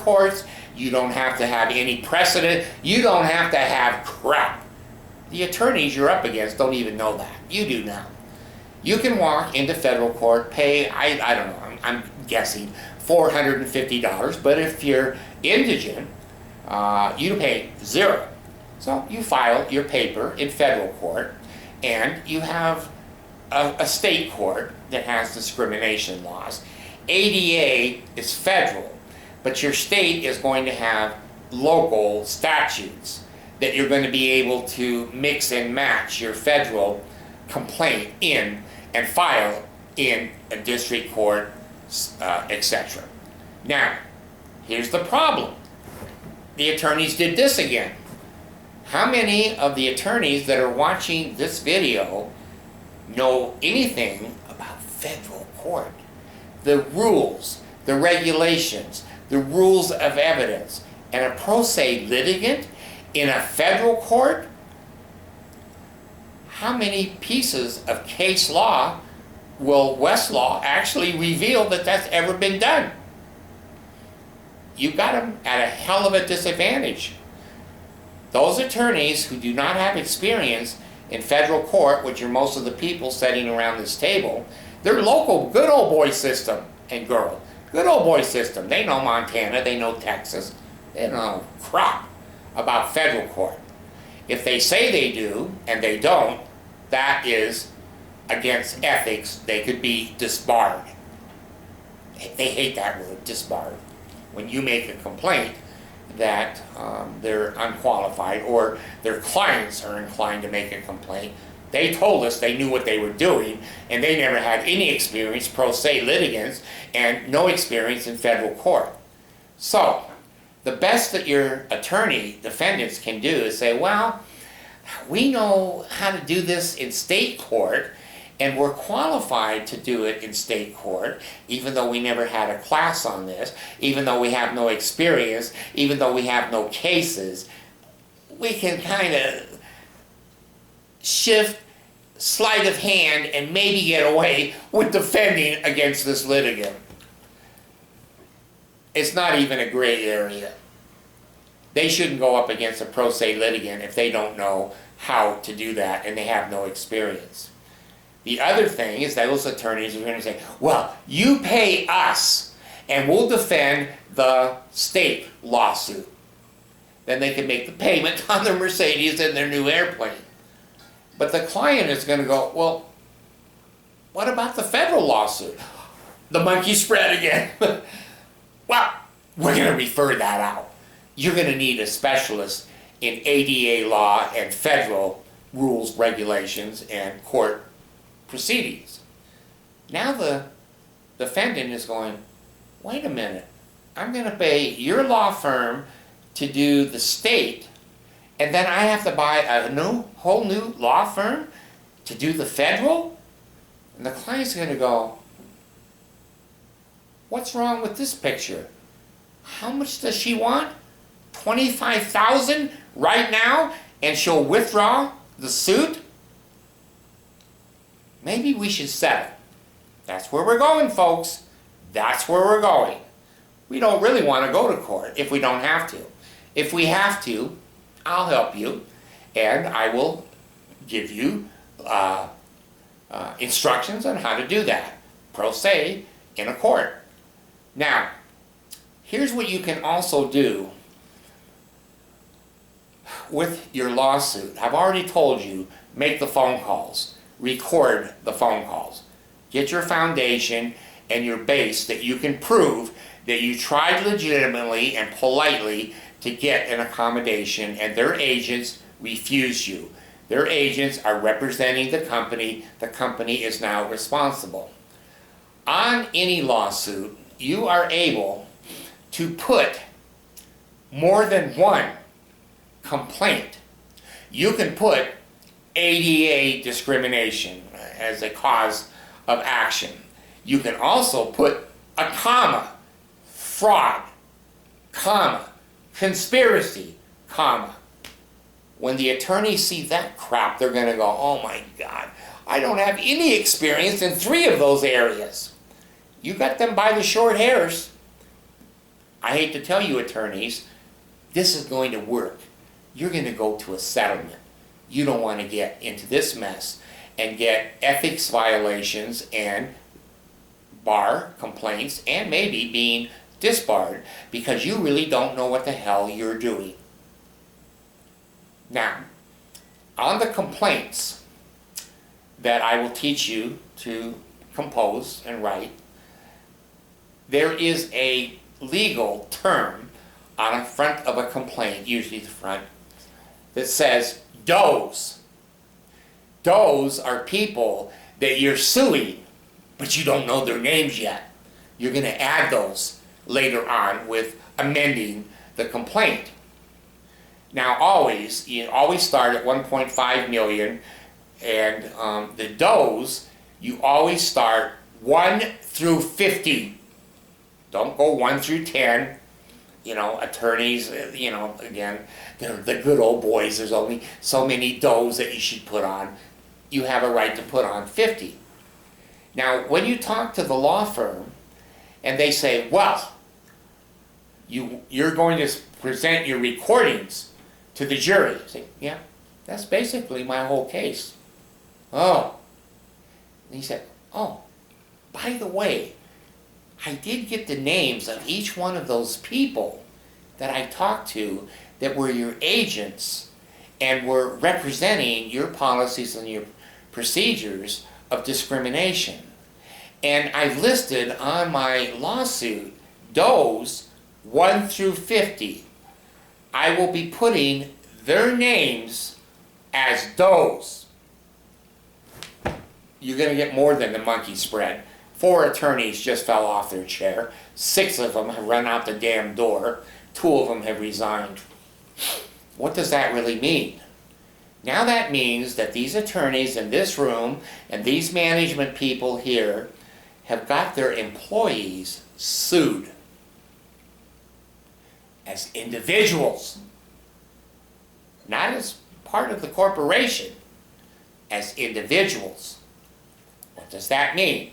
courts. You don't have to have any precedent. You don't have to have crap. The attorneys you're up against don't even know that. You do now. You can walk into federal court, pay, I don't know, I'm guessing, $450, but if you're indigent, you pay $0. So you file your paper in federal court, and you have a state court that has discrimination laws. ADA is federal, but your state is going to have local statutes that you're going to be able to mix and match your federal complaint in and file in a district court, etc. Now, here's the problem. The attorneys did this again. How many of the attorneys that are watching this video know anything about federal court? The rules, the regulations, the rules of evidence. And a pro se litigant in a federal court? How many pieces of case law will Westlaw actually reveal that that's ever been done? You got them at a hell of a disadvantage. Those attorneys who do not have experience in federal court, which are most of the people sitting around this table, they're local, good old boy system and girl. Good old boy system. They know Montana, they know Texas, they know crap about federal court. If they say they do and they don't, that is against ethics. They could be disbarred. They hate that word, disbarred. When you make a complaint that they're unqualified or their clients are inclined to make a complaint, they told us they knew what they were doing and they never had any experience, pro se litigants, and no experience in federal court. So, the best that your attorney, defendants, can do is say, well, we know how to do this in state court, and we're qualified to do it in state court, even though we never had a class on this, even though we have no experience, even though we have no cases. We can kind of shift, sleight of hand, and maybe get away with defending against this litigant. It's not even a gray area. They shouldn't go up against a pro se litigant if they don't know how to do that and they have no experience. The other thing is that those attorneys are going to say, well, you pay us and we'll defend the state lawsuit. Then they can make the payment on their Mercedes and their new airplane. But the client is going to go, well, what about the federal lawsuit? The monkey spread again. Well, we're going to refer that out. You're going to need a specialist in ADA law and federal rules, regulations, and court proceedings. Now the defendant is going, wait a minute, I'm going to pay your law firm to do the state, and then I have to buy a whole new law firm to do the federal? And the client's going to go, what's wrong with this picture? How much does she want? $25,000 right now, and she'll withdraw the suit? Maybe we should settle. That's where we're going, folks. That's where we're going. We don't really want to go to court if we don't have to. If we have to, I'll help you, and I will give you instructions on how to do that, pro se, in a court. Now, here's what you can also do with your lawsuit. I've already told you, make the phone calls, record the phone calls. Get your foundation and your base that you can prove that you tried legitimately and politely to get an accommodation and their agents refused you. Their agents are representing the company is now responsible. On any lawsuit, you are able to put more than one complaint. You can put ADA discrimination as a cause of action. You can also put a comma, fraud, comma, conspiracy, comma. When the attorneys see that crap, they're going to go, oh my God, I don't have any experience in 3 of those areas. You got them by the short hairs. I hate to tell you, attorneys, this is going to work. You're going to go to a settlement. You don't want to get into this mess and get ethics violations and bar complaints and maybe being disbarred because you really don't know what the hell you're doing. Now, on the complaints that I will teach you to compose and write, there is a legal term on the front of a complaint, usually the front, that says does. Does are people that you're suing, but you don't know their names yet. You're going to add those later on with amending the complaint. Now you always start at 1.5 million, and the does, you always start 1 through 50. Don't go 1 through 10. Attorneys, again, they're the good old boys. There's only so many does that you should put on. You have a right to put on 50. Now, when you talk to the law firm and they say, well, you're going to present your recordings to the jury. You say, yeah, that's basically my whole case. Oh. And he said, oh, by the way, I did get the names of each one of those people that I talked to that were your agents and were representing your policies and your procedures of discrimination. And I've listed on my lawsuit does 1 through 50. I will be putting their names as does. You're going to get more than the monkey spread. 4 attorneys just fell off their chair. 6 of them have run out the damn door. 2 of them have resigned. What does that really mean? Now that means that these attorneys in this room and these management people here have got their employees sued as individuals, not as part of the corporation, as individuals. What does that mean?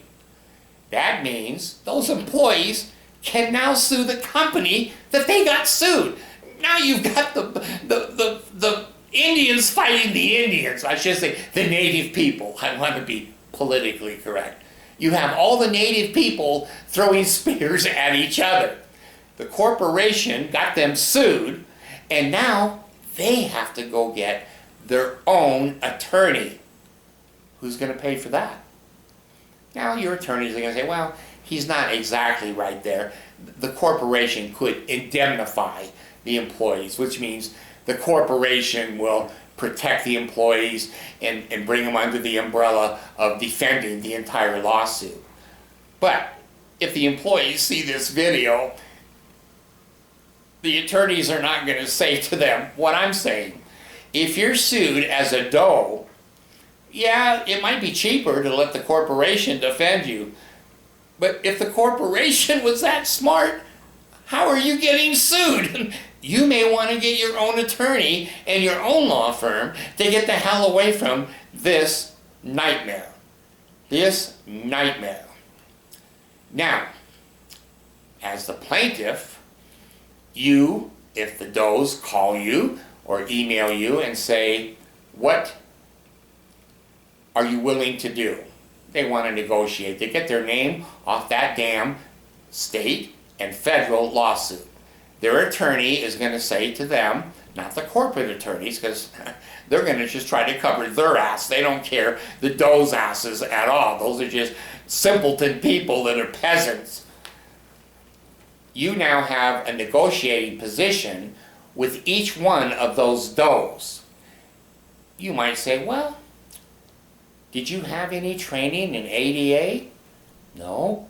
That means those employees can now sue the company that they got sued. Now you've got the Indians fighting the Indians. I should say the native people. I want to be politically correct. You have all the native people throwing spears at each other. The corporation got them sued, and now they have to go get their own attorney. Who's going to pay for that? Now your attorneys are going to say, well, he's not exactly right there. The corporation could indemnify the employees, which means the corporation will protect the employees and bring them under the umbrella of defending the entire lawsuit. But if the employees see this video, the attorneys are not going to say to them what I'm saying. If you're sued as a doe, yeah, it might be cheaper to let the corporation defend you. But if the corporation was that smart, how are you getting sued? You may want to get your own attorney and your own law firm to get the hell away from this nightmare. This nightmare. Now, as the plaintiff, you, if the does call you or email you and say, what are you willing to do? They want to negotiate. They get their name off that damn state and federal lawsuit. Their attorney is going to say to them, not the corporate attorneys, because they're going to just try to cover their ass. They don't care the does asses at all. Those are just simpleton people that are peasants. You now have a negotiating position with each one of those does. You might say, well, did you have any training in ADA? No.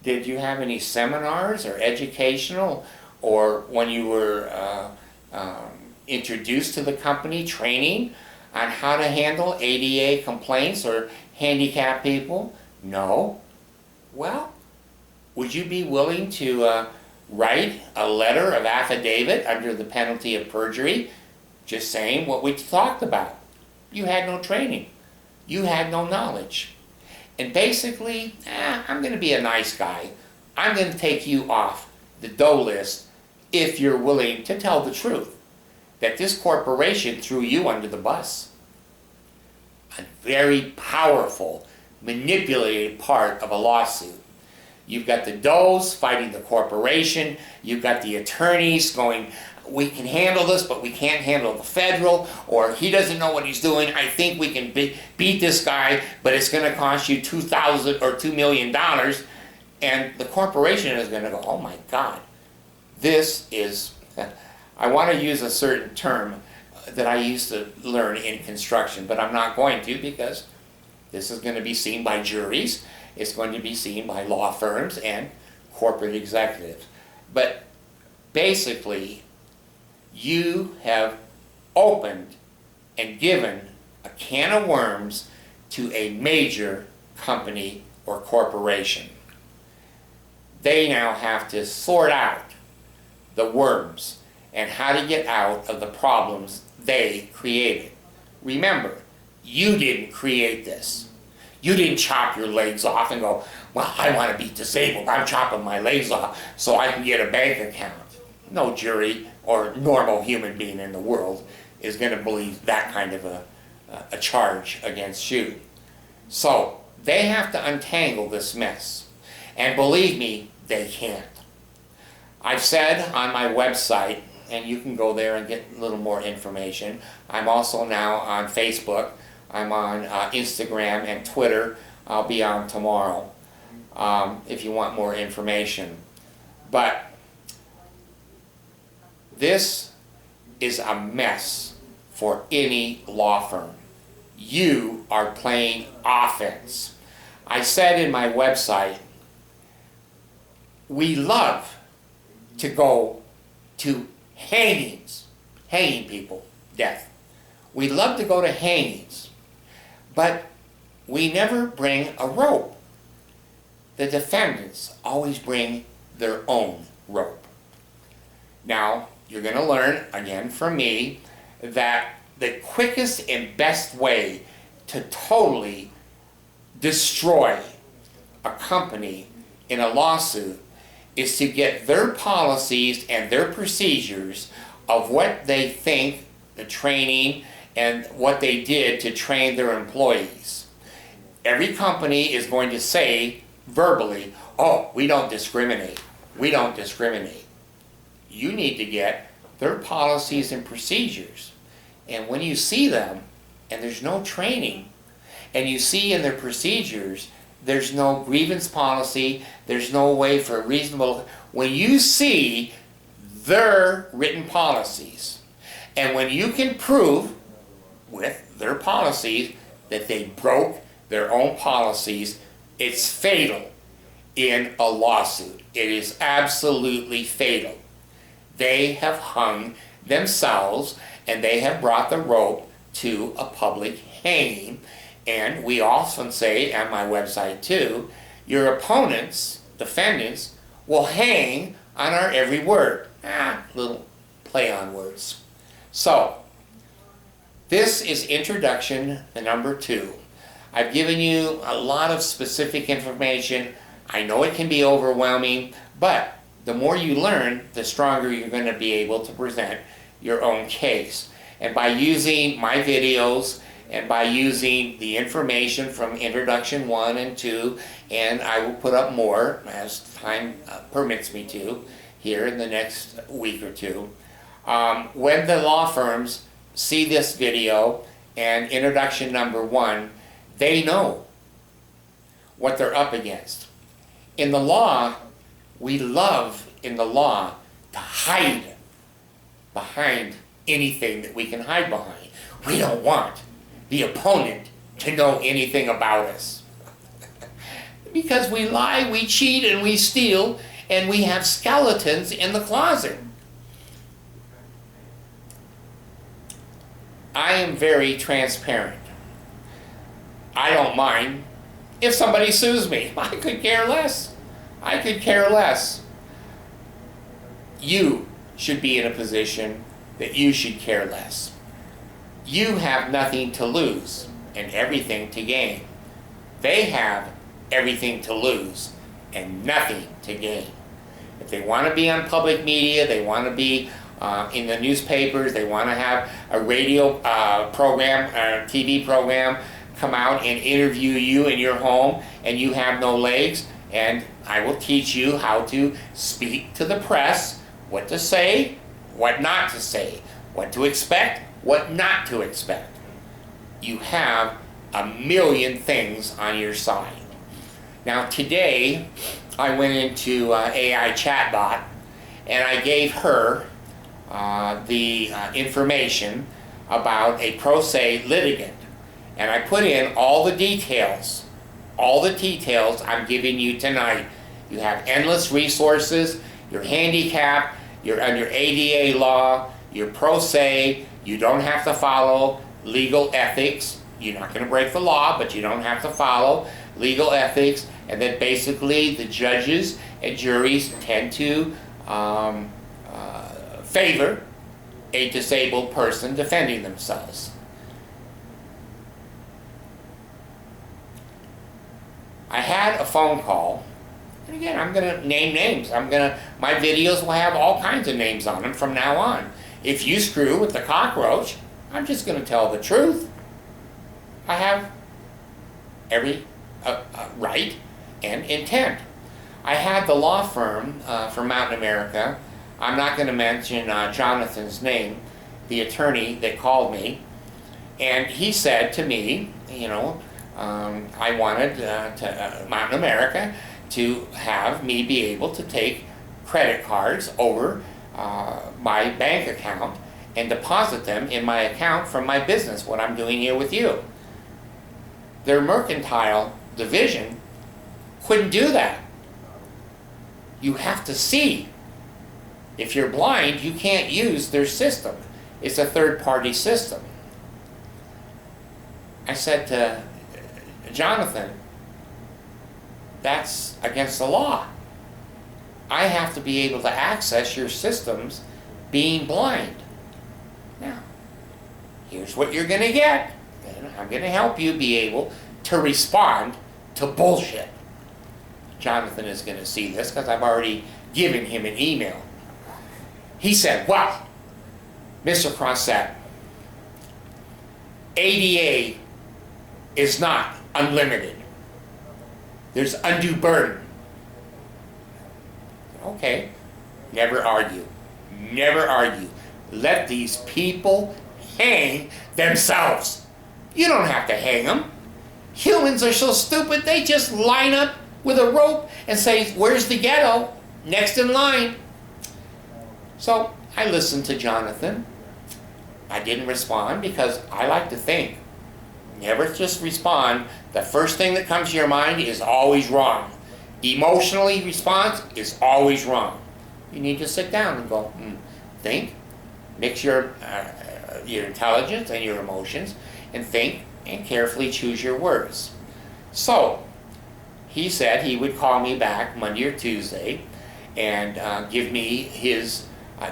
Did you have any seminars or educational, or when you were introduced to the company, training on how to handle ADA complaints or handicapped people? No. Well, would you be willing to write a letter of affidavit under the penalty of perjury, just saying what we talked about? You had no training. You had no knowledge. And basically, I'm going to be a nice guy. I'm going to take you off the dough list if you're willing to tell the truth that this corporation threw you under the bus. A very powerful, manipulated part of a lawsuit. You've got the does fighting the corporation. You've got the attorneys going, we can handle this, but we can't handle the federal, or he doesn't know what he's doing. I think we can beat this guy, but it's going to cost you $2,000 or $2 million. And the corporation is going to go, oh my God, this is, I want to use a certain term that I used to learn in construction, but I'm not going to, because this is going to be seen by juries. It's going to be seen by law firms and corporate executives. But basically, you have opened and given a can of worms to a major company or corporation. They now have to sort out the worms and how to get out of the problems they created. Remember, you didn't create this. You didn't chop your legs off and go, well, I want to be disabled. I'm chopping my legs off so I can get a bank account. No jury or normal human being in the world is going to believe that kind of a charge against you. So they have to untangle this mess. And believe me, they can't. I've said on my website, and you can go there and get a little more information. I'm also now on Facebook. I'm on Instagram and Twitter. I'll be on tomorrow if you want more information. But this is a mess for any law firm. You are playing offense. I said in my website, we love to go to hangings, hanging people, death. We love to go to hangings, but we never bring a rope. The defendants always bring their own rope. Now, you're going to learn, again from me, that the quickest and best way to totally destroy a company in a lawsuit is to get their policies and their procedures of what they think, the training, and what they did to train their employees. Every company is going to say verbally, oh, we don't discriminate. We don't discriminate. You need to get their policies and procedures. And when you see them, and there's no training, and you see in their procedures, there's no grievance policy, there's no way for a reasonable, when you see their written policies, and when you can prove with their policies that they broke their own policies, it's fatal in a lawsuit. It is absolutely fatal. They have hung themselves and they have brought the rope to a public hanging. And we often say on my website too, your opponents, defendants, will hang on our every word. Little play on words. So, this is introduction number 2. I've given you a lot of specific information. I know it can be overwhelming, but the more you learn, the stronger you're going to be able to present your own case. And by using my videos, and by using the information from introduction 1 and 2, and I will put up more as time permits me to here in the next week or two, when the law firms see this video and introduction number 1, they know what they're up against. In the law, we love in the law to hide behind anything that we can hide behind. We don't want the opponent to know anything about us. Because we lie, we cheat, and we steal, and we have skeletons in the closet. I am very transparent. I don't mind if somebody sues me. I could care less. I could care less. You should be in a position that you should care less. You have nothing to lose and everything to gain. They have everything to lose and nothing to gain. If they want to be on public media, they want to be in the newspapers, they want to have a radio program, TV program, come out and interview you in your home, and you have no legs, and I will teach you how to speak to the press, what to say, what not to say, what to expect, what not to expect. You have a million things on your side. Now today, I went into AI chatbot, and I gave her the information about a pro se litigant. And I put in all the details I'm giving you tonight. You have endless resources, you're handicapped, you're under ADA law, you're pro se, you don't have to follow legal ethics. You're not going to break the law, but you don't have to follow legal ethics. And that basically the judges and juries tend to favor a disabled person defending themselves. I had a phone call, and again, I'm going to name names. My videos will have all kinds of names on them from now on. If you screw with the cockroach, I'm just going to tell the truth. I have every right and intent. I had the law firm from Mountain America. I'm not going to mention Jonathan's name, the attorney that called me, and he said to me, you know, I wanted Mountain America to have me be able to take credit cards over my bank account and deposit them in my account from my business, what I'm doing here with you. Their mercantile division couldn't do that. You have to see. If you're blind, you can't use their system. It's a third-party system. I said to Jonathan, that's against the law. I have to be able to access your systems being blind. Now, here's what you're going to get. And I'm going to help you be able to respond to bullshit. Jonathan is going to see this because I've already given him an email. He said, well, Mr. Crossett, ADA is not unlimited. There's undue burden. Okay, never argue. Never argue. Let these people hang themselves. You don't have to hang them. Humans are so stupid, they just line up with a rope and say, where's the ghetto? Next in line. So I listened to Jonathan. I didn't respond because I like to think. Never just respond. The first thing that comes to your mind is always wrong. Emotionally, response is always wrong. You need to sit down and go, think, mix your intelligence and your emotions, and think and carefully choose your words. So, he said he would call me back Monday or Tuesday and give me his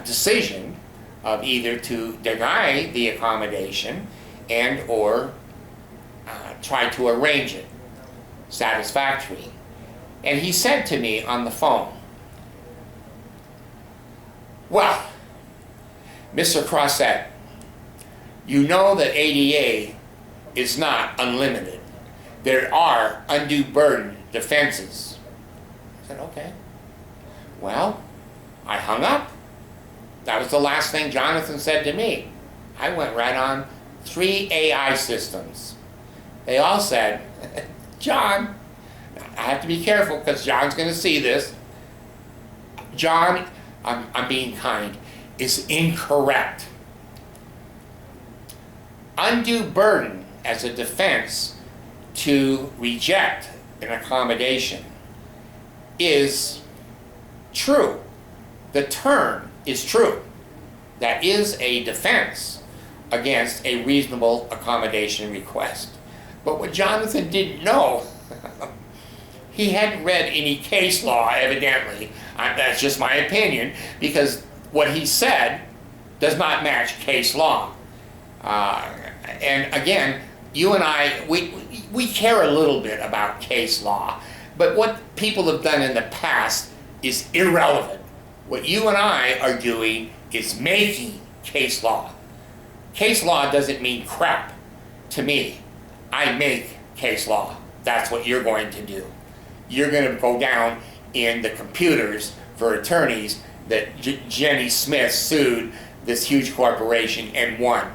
decision of either to deny the accommodation and or try to arrange it satisfactory. And he said to me on the phone, well, Mr. Crossett, you know that ADA is not unlimited. There are undue burden defenses. I said, okay. Well, I hung up. That was the last thing Jonathan said to me. I went right on 3 AI systems. They all said, John, I have to be careful because John's going to see this. John, I'm being kind, is incorrect. Undue burden as a defense to reject an accommodation is true. The term is true. That is a defense against a reasonable accommodation request. But what Jonathan didn't know, he hadn't read any case law, evidently. That's just my opinion, because what he said does not match case law. And again, you and I, we care a little bit about case law, but what people have done in the past is irrelevant. What you and I are doing is making case law. Case law doesn't mean crap to me. I make case law. That's what you're going to do. You're going to go down in the computers for attorneys that Jenny Smith sued this huge corporation and won,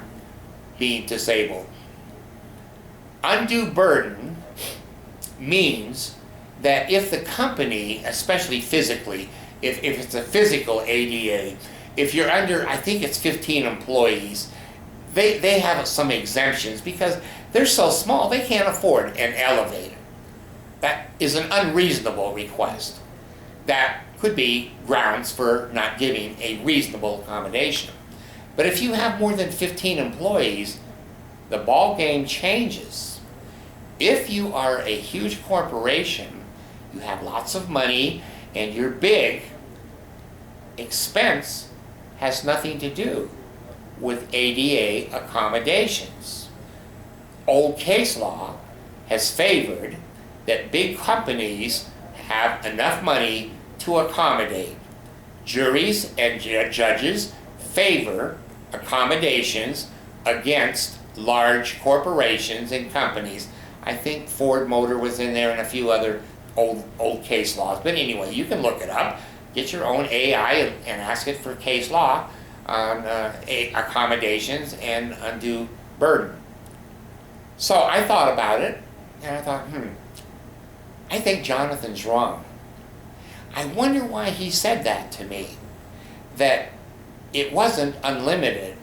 being disabled. Undue burden means that if the company, especially physically, if it's a physical ADA, if you're under, I think it's 15 employees, they have some exemptions because they're so small they can't afford an elevator. That is an unreasonable request. That could be grounds for not giving a reasonable accommodation. But if you have more than 15 employees, the ball game changes. If you are a huge corporation, you have lots of money, and you're big, expense has nothing to do with ADA accommodations. Old case law has favored that big companies have enough money to accommodate. Juries and judges favor accommodations against large corporations and companies. I think Ford Motor was in there and a few other old case laws. But anyway, you can look it up. Get your own AI and ask it for case law on accommodations and undue burden. So I thought about it, and I thought, I think Jonathan's wrong. I wonder why he said that to me, that it wasn't unlimited,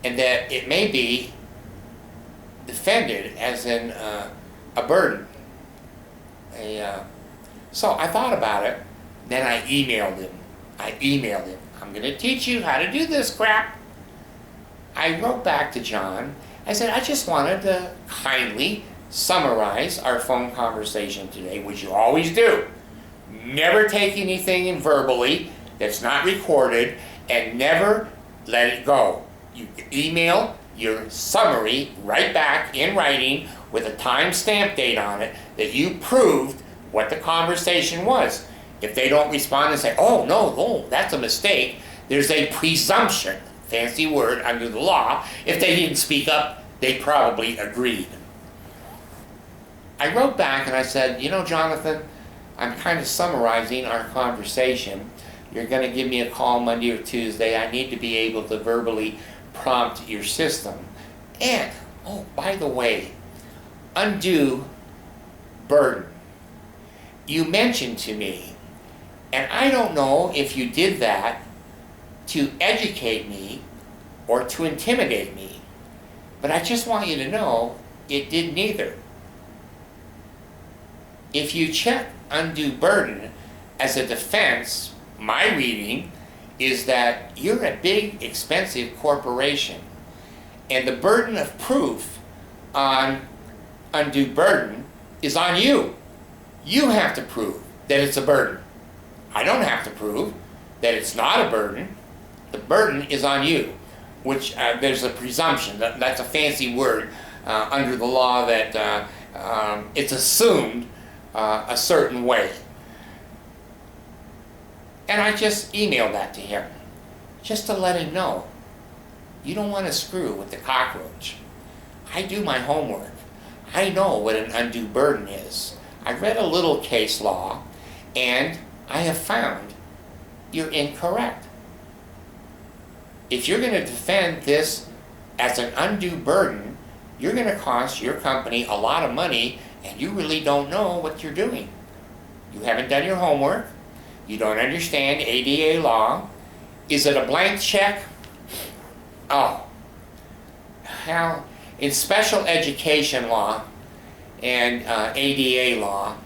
and that it may be defended as in a burden. So I thought about it, then I emailed him. I'm going to teach you how to do this crap. I wrote back to John. I said, I just wanted to kindly summarize our phone conversation today, which you always do. Never take anything in verbally that's not recorded, and never let it go. You email your summary right back in writing with a time-stamp date on it that you proved what the conversation was. If they don't respond and say, oh, no, that's a mistake, there's a presumption, fancy word under the law. If they didn't speak up, they probably agreed. I wrote back and I said, Jonathan, I'm kind of summarizing our conversation. You're going to give me a call Monday or Tuesday. I need to be able to verbally prompt your system. And, oh, by the way, undue burden. You mentioned to me, and I don't know if you did that to educate me or to intimidate me, but I just want you to know it did neither. If you check undue burden as a defense, my reading is that you're a big, expensive corporation, and the burden of proof on undue burden is on you. You have to prove that it's a burden. I don't have to prove that it's not a burden. The burden is on you, which there's a presumption. That's a fancy word under the law that it's assumed a certain way. And I just emailed that to him, just to let him know, you don't want to screw with the cockroach. I do my homework. I know what an undue burden is. I read a little case law, and I have found you're incorrect. If you're going to defend this as an undue burden, you're going to cost your company a lot of money, and you really don't know what you're doing. You haven't done your homework. You don't understand ADA law. Is it a blank check? Oh, hell, in special education law and ADA law,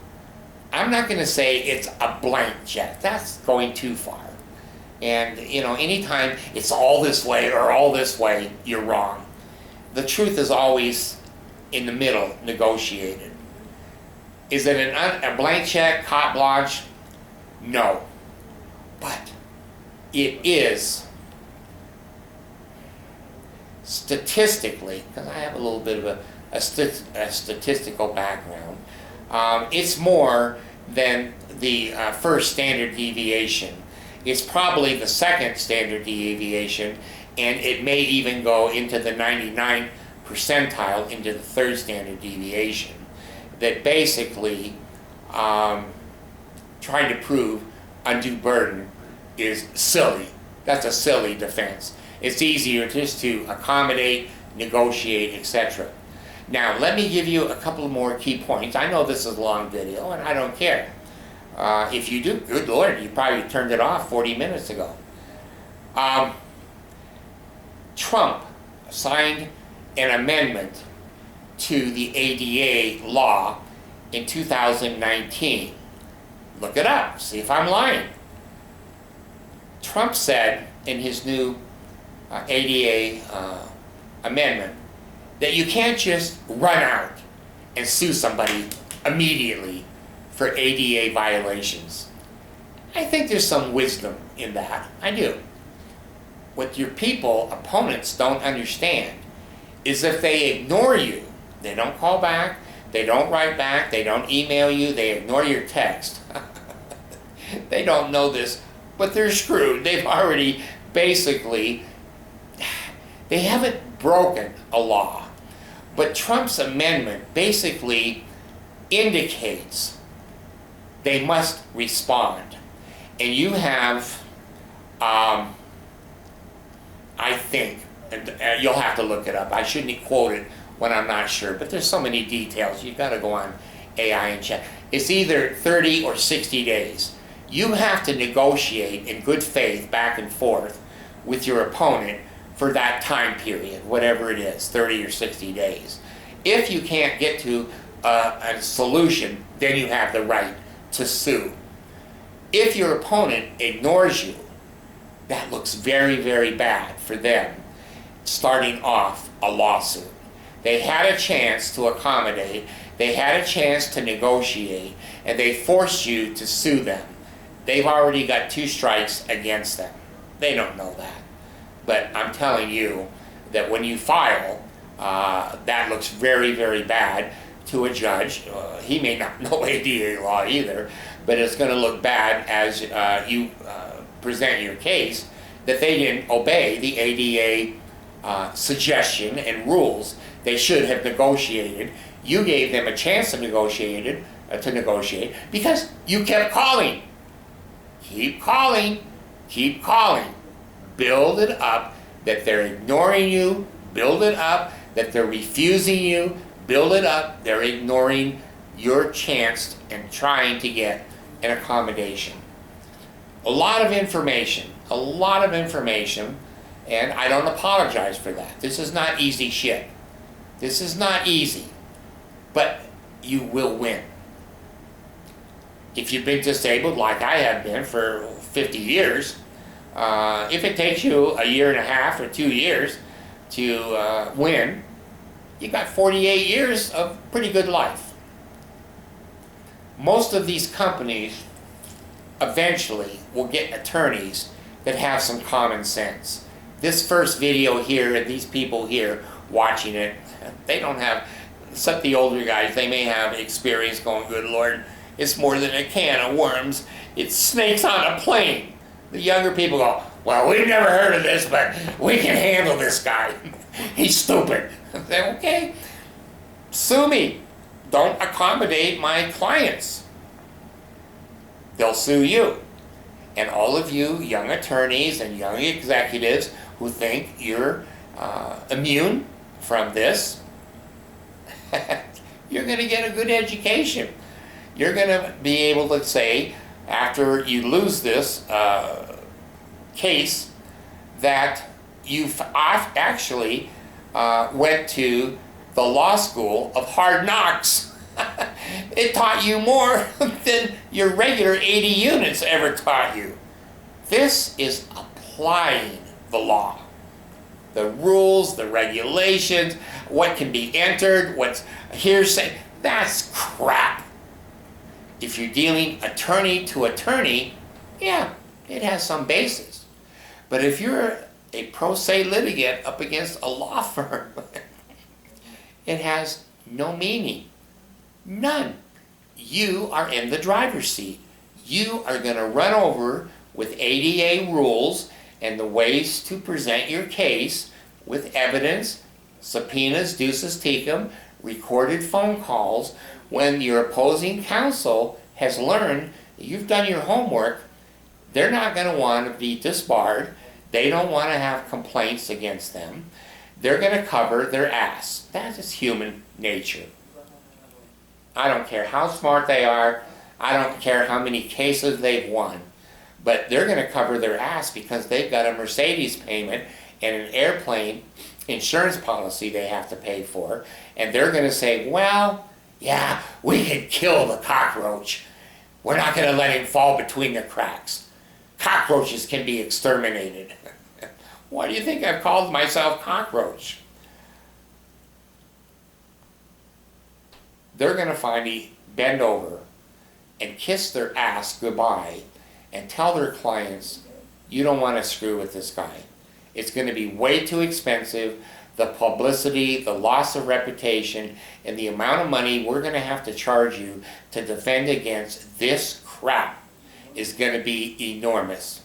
I'm not going to say it's a blank check. That's going too far. And, anytime it's all this way or all this way, you're wrong. The truth is always in the middle, negotiated. Is it a blank check, carte blanche? No. But it is statistically, because I have a little bit of a statistical background, it's more than the first standard deviation. It's probably the second standard deviation, and it may even go into the 99th percentile, into the third standard deviation. That basically trying to prove undue burden is silly. That's a silly defense. It's easier just to accommodate, negotiate, etc. Now, let me give you a couple more key points. I know this is a long video, and I don't care. If you do, good Lord, you probably turned it off 40 minutes ago. Trump signed an amendment to the ADA law in 2019. Look it up, see if I'm lying. Trump said in his new ADA amendment that you can't just run out and sue somebody immediately for ADA violations. I think there's some wisdom in that. I do. What your people, opponents, don't understand is if they ignore you, they don't call back, they don't write back, they don't email you, they ignore your text. They don't know this, but they're screwed. They've already basically, they haven't broken a law. But Trump's amendment basically indicates they must respond. And you have, I think, and you'll have to look it up. I shouldn't quote it when I'm not sure, but there's so many details. You've got to go on AI and check. It's either 30 or 60 days. You have to negotiate in good faith back and forth with your opponent for that time period, whatever it is, 30 or 60 days. If you can't get to a solution, then you have the right to sue. If your opponent ignores you, that looks very, very bad for them, starting off a lawsuit. They had a chance to accommodate, they had a chance to negotiate, and they forced you to sue them. They've already got 2 strikes against them. They don't know that. But I'm telling you that when you file, that looks very, very bad to a judge. He may not know ADA law either, but it's going to look bad as you present your case that they didn't obey the ADA suggestion and rules. They should have negotiated. You gave them a chance to negotiate because you kept calling. Keep calling, keep calling. Build it up that they're ignoring you. Build it up that they're refusing you. Build it up they're ignoring your chance and trying to get an accommodation. A lot of information, and I don't apologize for that. This is not easy shit. This is not easy, but you will win. If you've been disabled like I have been for 50 years, if it takes you a year and a half or 2 years to win, you got 48 years of pretty good life. Most of these companies eventually will get attorneys that have some common sense. This first video here and these people here watching it, they don't have, except the older guys, they may have experience going, good Lord, it's more than a can of worms. It's snakes on a plane. The younger people go, well, we've never heard of this, but we can handle this guy. He's stupid. I say, okay, sue me. Don't accommodate my clients. They'll sue you. And all of you young attorneys and young executives who think you're immune from this, you're going to get a good education. You're going to be able to say, after you lose this case, that you've actually went to the law school of hard knocks. It taught you more than your regular 80 units ever taught you. This is applying the law. The rules, the regulations, what can be entered, what's hearsay, that's crap. If you're dealing attorney to attorney, yeah, it has some basis. But if you're a pro se litigant up against a law firm, it has no meaning. None. you are in the driver's seat. You are going to run over with ADA rules and the ways to present your case with evidence, subpoenas, duces tecum, recorded phone calls, when your opposing counsel has learned that you've done your homework. They're not going to want to be disbarred. They don't want to have complaints against them. They're going to cover their ass. That is human nature. I don't care how smart they are. I don't care how many cases they've won. But they're going to cover their ass because they've got a Mercedes payment and an airplane insurance policy they have to pay for. And they're going to say, well, yeah, we could kill the cockroach. We're not going to let him fall between the cracks. Cockroaches can be exterminated. Why do you think I've called myself Cockroach? They're going to finally bend over and kiss their ass goodbye and tell their clients, you don't want to screw with this guy. It's going to be way too expensive. The publicity, the loss of reputation, and the amount of money we're going to have to charge you to defend against this crap is going to be enormous.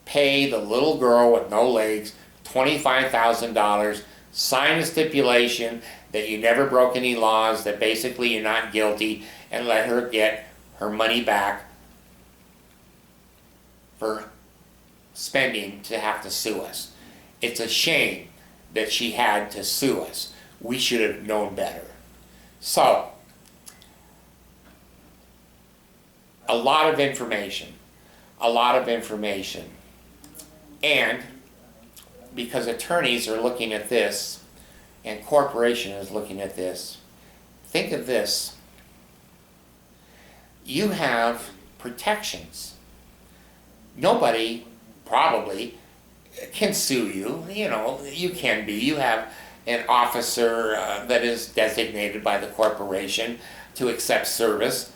Pay the little girl with no legs $25,000, sign a stipulation that you never broke any laws, that basically you're not guilty, and let her get her money back for spending to have to sue us. It's a shame that she had to sue us. We should have known better. So, a lot of information. And because attorneys are looking at this and corporation is looking at this, think of this. You have protections. Nobody probably can sue you. You know, you can be. You have an officer that is designated by the corporation to accept service,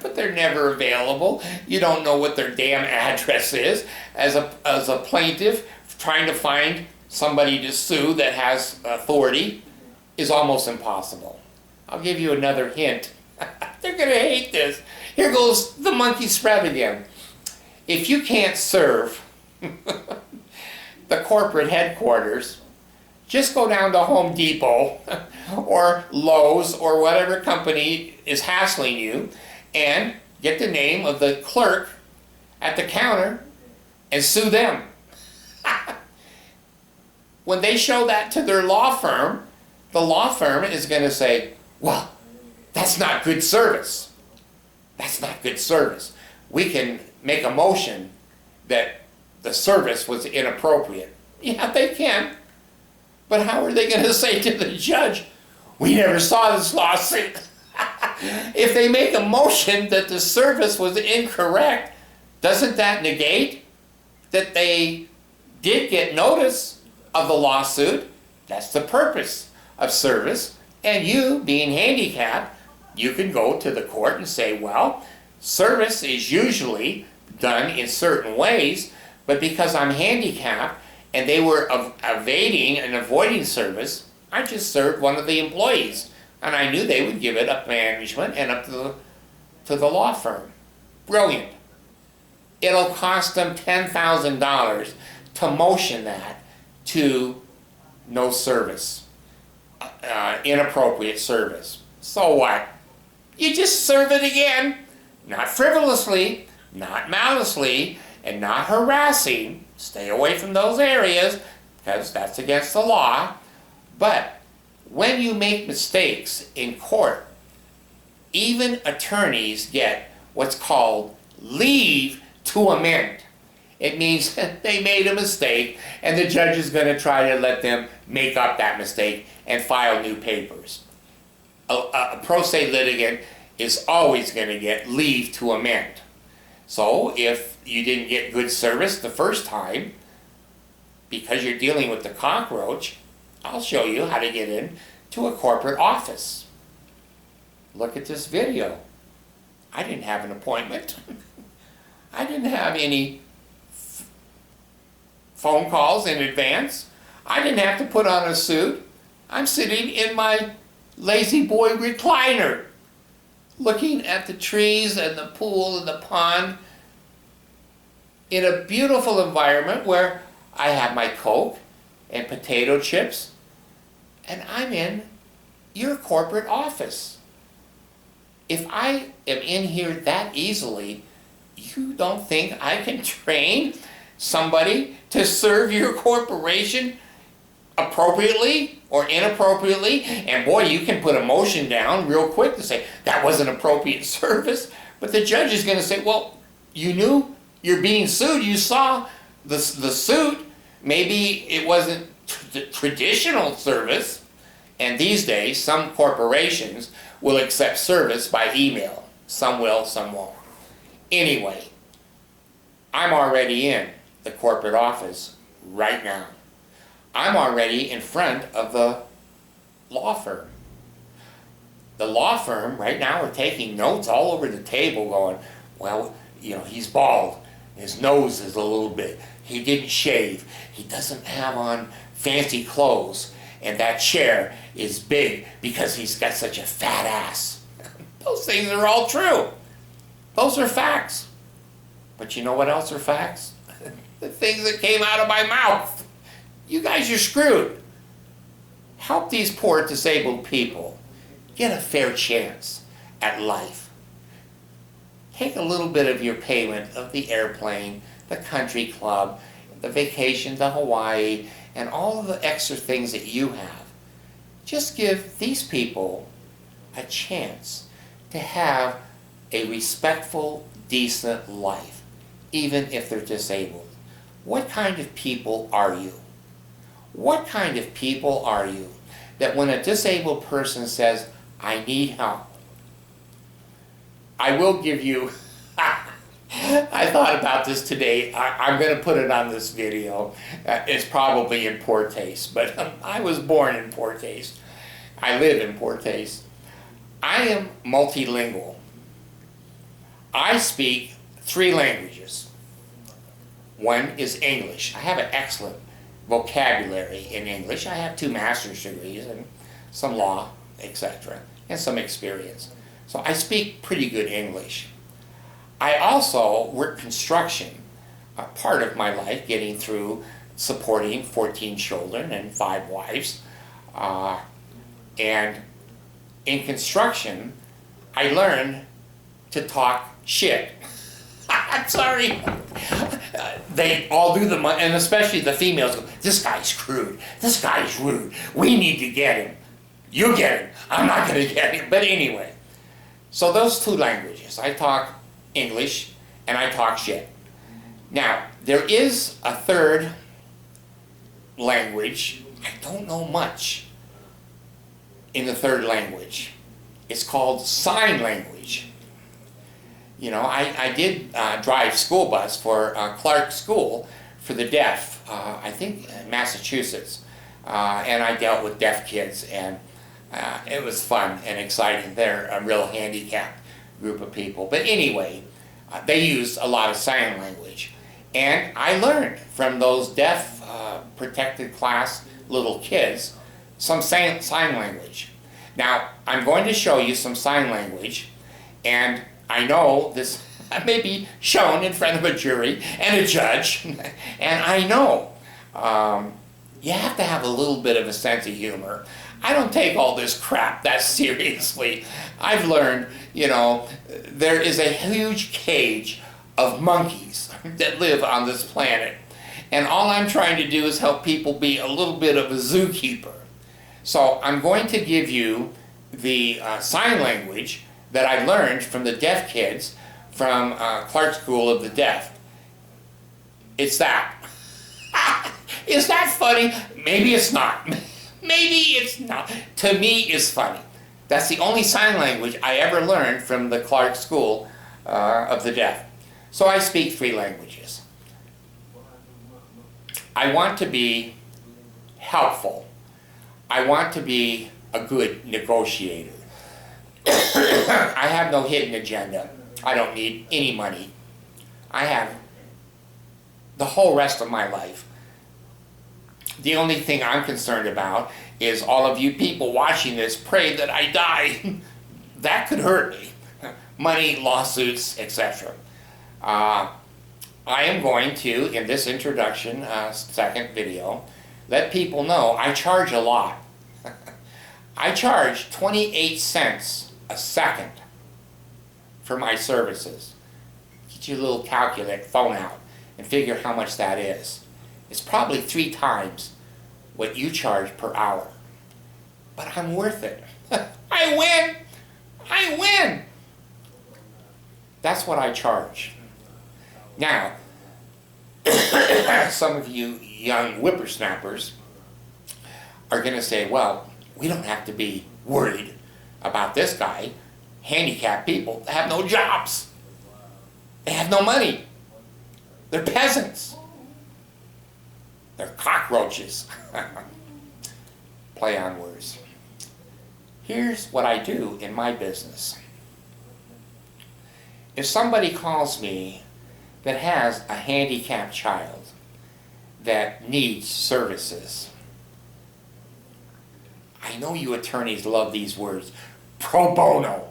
but they're never available. You don't know what their damn address is. As a plaintiff, trying to find somebody to sue that has authority is almost impossible. I'll give you another hint. They're going to hate this. Here goes the monkey spread again. If you can't serve the corporate headquarters, just go down to Home Depot or Lowe's or whatever company is hassling you and get the name of the clerk at the counter and sue them. When they show that to their law firm, the law firm is going to say, well, that's not good service. That's not good service. We can make a motion that the service was inappropriate. Yeah, they can. But how are they going to say to the judge, we never saw this lawsuit? If they make a motion that the service was incorrect, doesn't that negate that they did get notice of the lawsuit? That's the purpose of service. And you, being handicapped, you can go to the court and say, well, service is usually done in certain ways, but because I'm handicapped and they were evading and avoiding service, I just served one of the employees, and I knew they would give it up to management and up to the law firm. Brilliant. It'll cost them $10,000 to motion that to no service, inappropriate service. So what? You just serve it again, not frivolously, not maliciously, and not harassing. Stay away from those areas because that's against the law. But when you make mistakes in court, even attorneys get what's called leave to amend. It means they made a mistake and the judge is going to try to let them make up that mistake and file new papers. A pro se litigant is always going to get leave to amend. So if you didn't get good service the first time, because you're dealing with the cockroach, I'll show you how to get into a corporate office. Look at this video. I didn't have an appointment. I didn't have any phone calls in advance. I didn't have to put on a suit. I'm sitting in my lazy boy recliner. looking at the trees and the pool and the pond in a beautiful environment where I have my Coke and potato chips, and I'm in your corporate office. If I am in here that easily, you don't think I can train somebody to serve your corporation appropriately or inappropriately? And boy, you can put a motion down real quick to say that wasn't appropriate service, but the judge is going to say, well, you knew you're being sued, you saw the suit, maybe it wasn't the traditional service. And these days, some corporations will accept service by email. Some will, some won't. Anyway, I'm already in the corporate office right now. I'm already in front of the law firm. The law firm right now are taking notes all over the table going, well, you know, he's bald. His nose is a little bit. He didn't shave. He doesn't have on fancy clothes. And that chair is big because he's got such a fat ass. Those things are all true. Those are facts. But you know what else are facts? The things that came out of my mouth. You guys are screwed. Help these poor disabled people get a fair chance at life. Take a little bit of your payment of the airplane, the country club, the vacation to Hawaii, and all of the extra things that you have. Just give these people a chance to have a respectful, decent life, even if they're disabled. What kind of people are you? What kind of people are you that when a disabled person says, I need help, I will give you, I thought about this today. I'm going to put it on this video. It's probably in poor taste, but I was born in poor taste. I live in poor taste. I am multilingual. I speak 3 languages. One is English. I have an excellent vocabulary in English. I have 2 master's degrees and some law, etc., and some experience. So I speak pretty good English. I also work construction, part of my life, getting through supporting 14 children and 5 wives. And in construction, I learned to talk shit. I'm sorry. They all do and especially the females go, this guy's crude, this guy's rude, we need to get him. You get him, I'm not going to get him. But anyway, so those 2 languages, I talk English and I talk shit. Now, there is a 3rd language. I don't know much in the 3rd language. It's called sign language. You know, I did drive school bus for Clark School for the deaf, I think in Massachusetts. And I dealt with deaf kids, and it was fun and exciting. They're a real handicapped group of people. But anyway, they used a lot of sign language. And I learned from those deaf protected class little kids some sign language. Now, I'm going to show you some sign language, and I know this may be shown in front of a jury and a judge, and I know you have to have a little bit of a sense of humor. I don't take all this crap that seriously. I've learned, you know, there is a huge cage of monkeys that live on this planet, and all I'm trying to do is help people be a little bit of a zookeeper. So I'm going to give you the sign language that I learned from the deaf kids from Clark School of the Deaf. It's that. Is that funny? Maybe it's not. Maybe it's not. To me, it's funny. That's the only sign language I ever learned from the Clark School of the Deaf. So I speak 3 languages. I want to be helpful. I want to be a good negotiator. I have no hidden agenda. I don't need any money. I have the whole rest of my life. The only thing I'm concerned about is all of you people watching this pray that I die. That could hurt me. money, lawsuits, etc. I am going to, in this introduction, second video, let people know I charge a lot. I charge 28 cents a second for my services. Get your little calculator phone out and figure how much that is. It's probably 3 times what you charge per hour. But I'm worth it. I win! I win! That's what I charge. Now, some of you young whippersnappers are going to say, well, we don't have to be worried about this guy. Handicapped people have no jobs. They have no money. They're peasants. They're cockroaches. Play on words. Here's what I do in my business. If somebody calls me that has a handicapped child that needs services, I know you attorneys love these words, pro bono.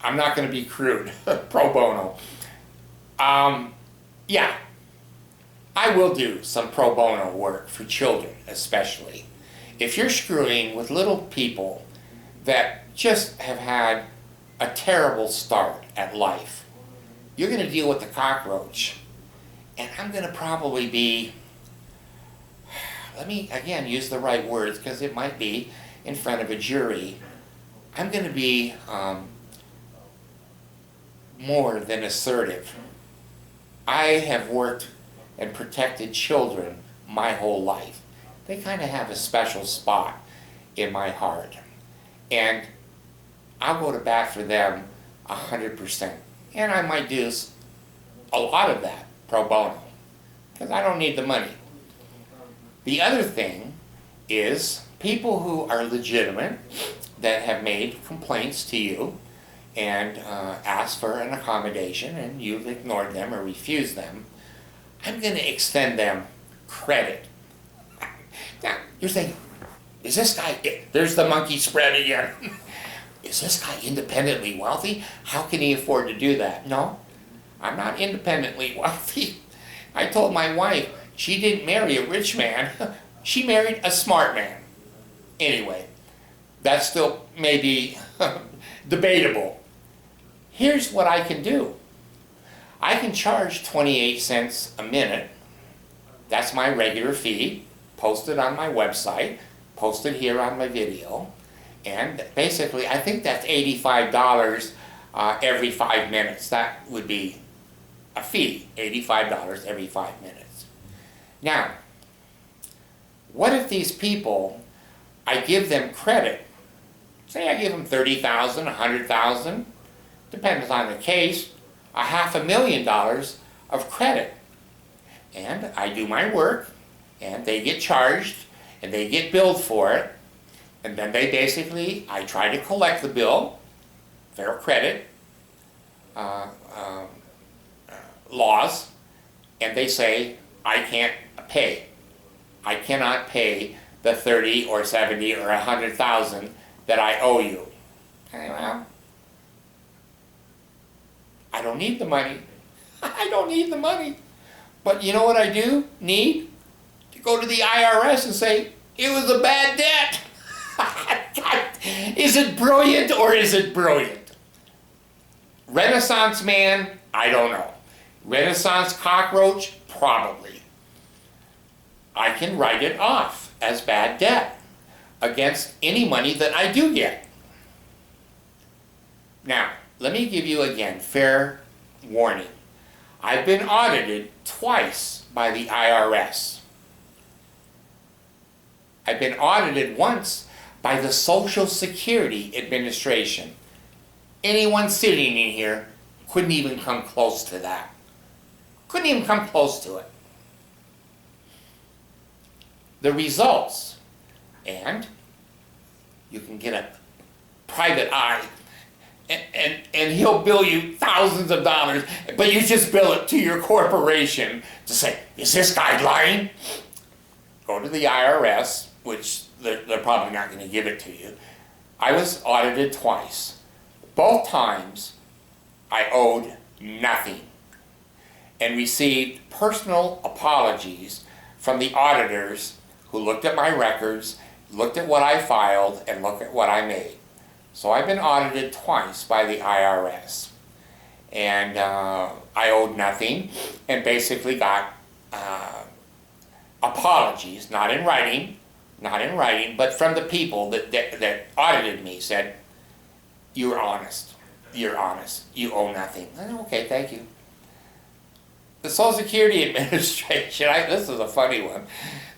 I'm not going to be crude, pro bono. Yeah, I will do some pro bono work for children, especially. If you're screwing with little people that just have had a terrible start at life, you're going to deal with the cockroach. And I'm going to probably be, let me again use the right words because it might be in front of a jury. I'm going to be more than assertive. I have worked and protected children my whole life. They kind of have a special spot in my heart. And I'll go to bat for them 100%. And I might do a lot of that pro bono, because I don't need the money. The other thing is people who are legitimate that have made complaints to you and asked for an accommodation and you've ignored them or refused them, I'm going to extend them credit. Now, you're saying, is this guy, there's the monkey spread again. Is this guy independently wealthy? How can he afford to do that? No, I'm not independently wealthy. I told my wife she didn't marry a rich man. She married a smart man. Anyway, that's still maybe debatable. Here's what I can do. I can charge 28 cents a minute. That's my regular fee, posted on my website, posted here on my video. And basically, I think that's $85 every 5 minutes. That would be a fee, $85 every 5 minutes. Now, what if these people, I give them credit, say I give them $30,000, $100,000, depends on the case, $500,000 of credit. And I do my work, and they get charged, and they get billed for it, and then they basically, I try to collect the bill, fair credit, laws, and they say, I can't pay. I cannot pay the 30 or 70 or 100,000 that I owe you. Okay, well, I don't need the money. I don't need the money. But you know what I do need? To go to the IRS and say, it was a bad debt. Is it brilliant or is it brilliant? Renaissance man, I don't know. Renaissance cockroach, probably. I can write it off as bad debt against any money that I do get. Now, let me give you again fair warning. I've been audited twice by the IRS. I've been audited once by the Social Security Administration. Anyone sitting in here couldn't even come close to that. Couldn't even come close to it. The results, and you can get a private eye, and he'll bill you thousands of dollars, but you just bill it to your corporation to say, is this guy lying? Go to the IRS, which they're probably not going to give it to you. I was audited twice. Both times I owed nothing and received personal apologies from the auditors who looked at my records, looked at what I filed, and looked at what I made. So I've been audited twice by the IRS. And I owed nothing and basically got apologies, not in writing, but from the people that audited me, said, you're honest, you owe nothing. I said, okay, thank you. The Social Security Administration, this is a funny one.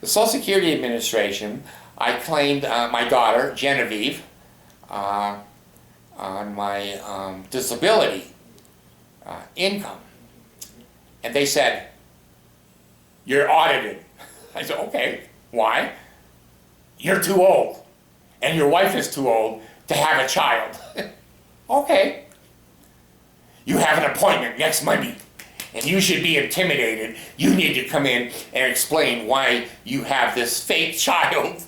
The Social Security Administration, I claimed my daughter, Genevieve, on my disability income. And they said, you're audited. I said, okay, why? You're too old, and your wife is too old to have a child. Okay. You have an appointment next Monday, and you should be intimidated. You need to come in and explain why you have this fake child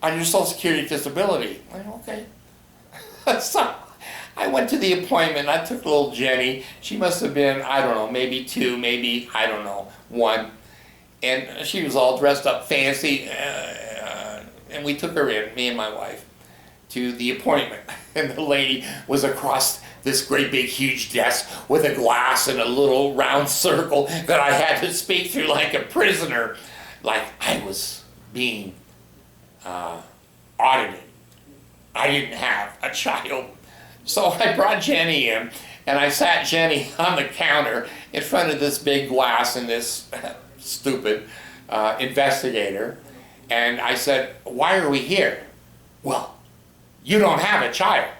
on your Social Security disability. I said, okay. So I went to the appointment. I took little Jenny. She must have been, I don't know, maybe 2, maybe, I don't know, 1. And she was all dressed up fancy. And we took her in, me and my wife, to the appointment. And the lady was across this great big huge desk with a glass and a little round circle that I had to speak through like a prisoner, like I was being audited. I didn't have a child. So I brought Jenny in, and I sat Jenny on the counter in front of this big glass and this stupid investigator. And I said, why are we here? Well, you don't have a child.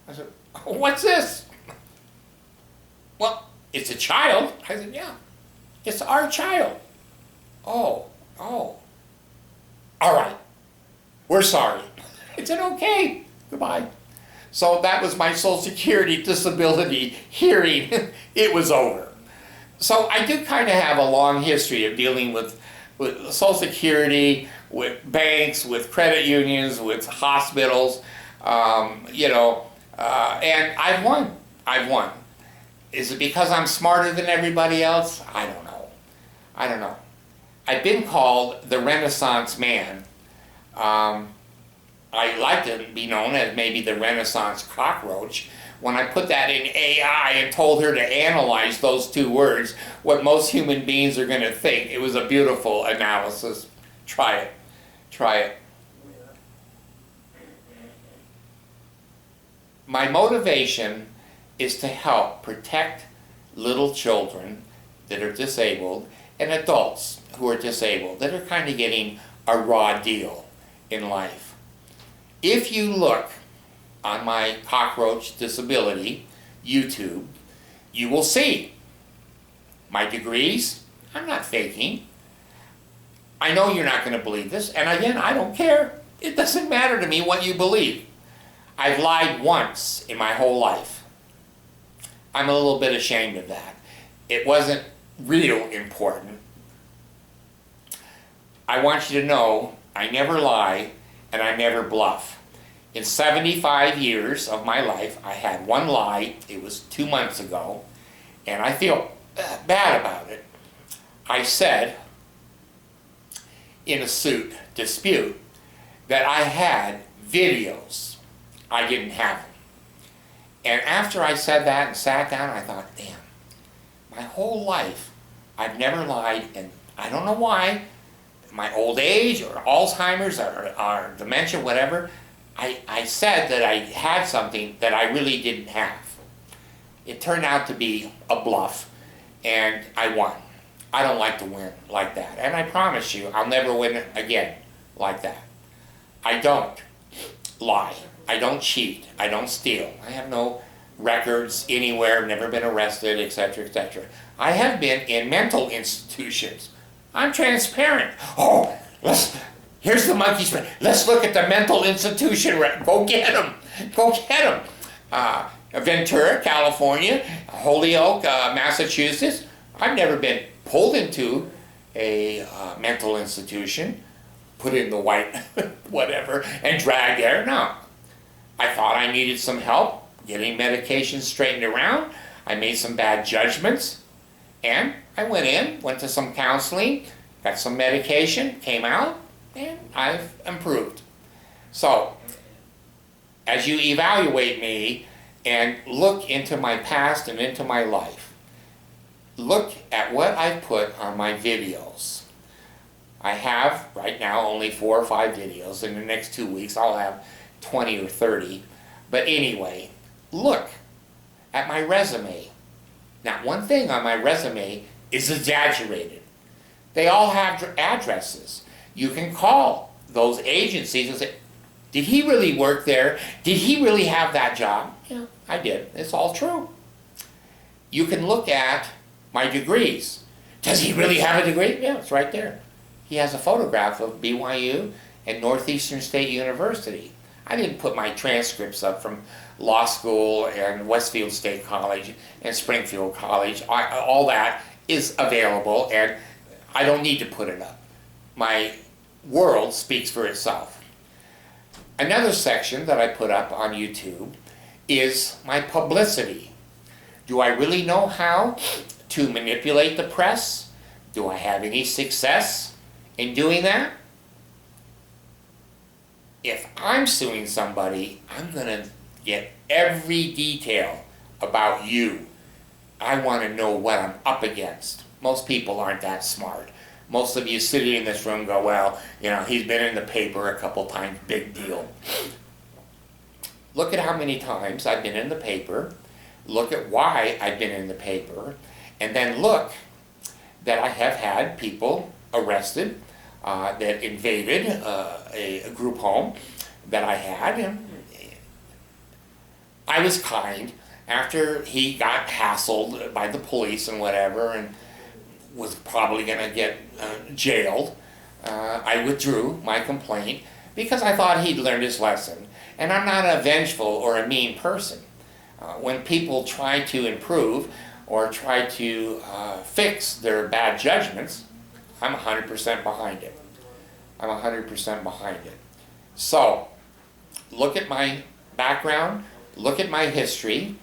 I said, what's this? Well, it's a child. I said, yeah, it's our child. Oh, all right, we're sorry. I said, okay, goodbye. So that was my Social Security disability hearing. It was over. So I do kind of have a long history of dealing with Social Security, with banks, with credit unions, with hospitals, and I've won. Is it because I'm smarter than everybody else? I don't know. I've been called the Renaissance man. I like to be known as maybe the Renaissance cockroach. When I put that in AI and told her to analyze those 2 words, what most human beings are going to think, it was a beautiful analysis. Try it. My motivation is to help protect little children that are disabled and adults who are disabled that are kind of getting a raw deal in life. If you look on my cockroach disability YouTube, you will see my degrees. I'm not faking. I know you're not going to believe this, and again, I don't care. It doesn't matter to me what you believe. I've lied once in my whole life. I'm a little bit ashamed of that. It wasn't real important. I want you to know I never lie and I never bluff. In 75 years of my life, I had one lie. It was 2 months ago, and I feel bad about it. I said in a suit dispute that I had videos. I didn't have them. And after I said that and sat down, I thought, damn, my whole life I've never lied, and I don't know why. My old age or Alzheimer's or dementia, whatever, I said that I had something that I really didn't have. It turned out to be a bluff, and I won. I don't like to win like that, and I promise you I'll never win again like that. I don't lie. I don't cheat. I don't steal. I have no records anywhere, never been arrested, etc., etc. I have been in mental institutions. I'm transparent. Oh, here's the monkey spray. Let's look at the mental institution. Go get them. Go get them. Ventura, California, Holyoke, Massachusetts. I've never been pulled into a mental institution, put in the white whatever, and dragged there. No. I thought I needed some help getting medication straightened around. I made some bad judgments, and I went to some counseling, got some medication, came out, and I've improved. So, as you evaluate me and look into my past and into my life, look at what I've put on my videos. I have right now only 4 or 5 videos. In the next 2 weeks I'll have 20 or 30. But anyway, look at my resume. Not one thing on my resume is exaggerated. They all have addresses. You can call those agencies and say, did he really work there? Did he really have that job? Yeah, I did. It's all true. You can look at my degrees. Does he really have a degree? Yeah, it's right there. He has a photograph of BYU and Northeastern State University. I didn't put my transcripts up from law school and Westfield State College and Springfield College. All that is available, and I don't need to put it up. My world speaks for itself. Another section that I put up on YouTube is my publicity. Do I really know how to manipulate the press? Do I have any success in doing that? If I'm suing somebody, I'm going to get every detail about you. I want to know what I'm up against. Most people aren't that smart. Most of you sitting in this room go, well, you know, he's been in the paper a couple times, big deal. Look at how many times I've been in the paper. Look at why I've been in the paper. And then look that I have had people arrested that invaded a group home that I had. And I was kind. After he got hassled by the police and whatever and was probably going to get jailed, I withdrew my complaint because I thought he'd learned his lesson. And I'm not a vengeful or a mean person. When people try to improve or try to fix their bad judgments, I'm 100% behind it. I'm 100% behind it. So, look at my background, look at my history.